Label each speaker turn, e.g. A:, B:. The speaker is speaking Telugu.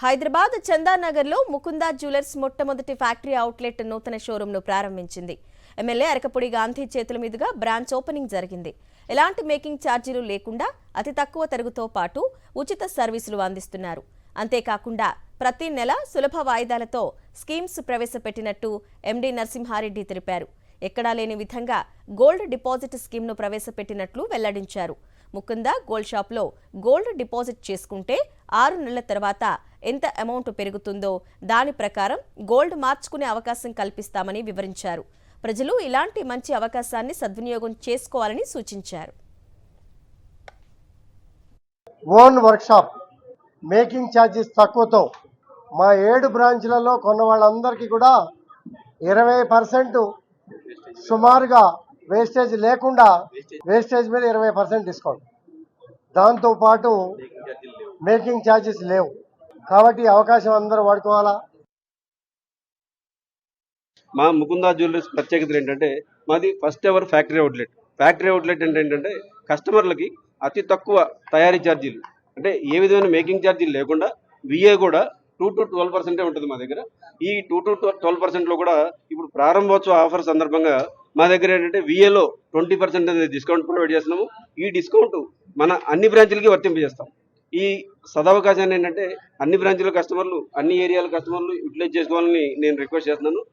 A: హైదరాబాద్ చందానగర్లో ముకుందా జ్యువెలర్స్ మొట్టమొదటి ఫ్యాక్టరీ అవుట్లెట్ నూతన షోరూంను ప్రారంభించింది. ఎమ్మెల్యే అరకపూడి గాంధీ చేతుల మీదుగా బ్రాంచ్ ఓపెనింగ్ జరిగింది. ఎలాంటి మేకింగ్ ఛార్జీలు లేకుండా అతి తక్కువ తరుగుతో పాటు ఉచిత సర్వీసులు అందిస్తున్నారు. అంతేకాకుండా ప్రతి నెల సులభ వాయిదాలతో స్కీమ్స్ ప్రవేశపెట్టినట్టు ఎండీ నరసింహారెడ్డి తెలిపారు. ఎక్కడా లేని విధంగా గోల్డ్ డిపాజిట్ స్కీమ్ను ప్రవేశపెట్టినట్లు వెల్లడించారు. ముకుందా గోల్డ్ షాప్లో గోల్డ్ డిపాజిట్ చేసుకుంటే 6 నెలల తర్వాత ఎంత అమౌంట్ పెరుగుతుందో దాని ప్రకారం గోల్డ్ మార్చుకునే అవకాశం కల్పిస్తామని వివరించారు. ప్రజలు ఇలాంటి మంచి అవకాశాన్ని సద్వినియోగం చేసుకోవాలని సూచించారు.
B: ఓన్ వర్క్షాప్ మేకింగ్ ఛార్జెస్ తక్కువతో మా 7 బ్రాంచ్లలో కొన్న వాళ్ళందరికీ కూడా 20% సుమారుగా వేస్టేజ్ లేకుండా వేస్టేజ్ మీద 20% డిస్కౌంట్, దాంతోపాటు మేకింగ్ ఛార్జెస్ లేవు. కాబట్టి ఈ అవకాశం అందరూ వాడుకోవాలా.
C: మా ముకుందా జ్యువెలర్స్ ప్రత్యేకతలు ఏంటంటే మాది ఫస్ట్ ఎవర్ ఫ్యాక్టరీ అవుట్లెట్ అంటే ఏంటంటే కస్టమర్లకి అతి తక్కువ తయారీ ఛార్జీలు, అంటే ఏ విధమైన మేకింగ్ ఛార్జీలు లేకుండా విఏ కూడా 2 to 12% ఉంటుంది మా దగ్గర. ఈ 2 to 12%లో కూడా ఇప్పుడు ప్రారంభోత్సవ ఆఫర్ సందర్భంగా మా దగ్గర ఏంటంటే విఏలో 20% అనేది డిస్కౌంట్ ప్రొవైడ్ చేస్తున్నాము. ఈ డిస్కౌంట్ మన అన్ని బ్రాంచ్లకి వర్తింపజేస్తాం. ఈ సదవకాశాన్ని ఏంటంటే అన్ని బ్రాంచ్ల కస్టమర్లు, అన్ని ఏరియాల కస్టమర్లు యూటిలైజ్ చేసుకోవాలని నేను రిక్వెస్ట్ చేస్తున్నాను.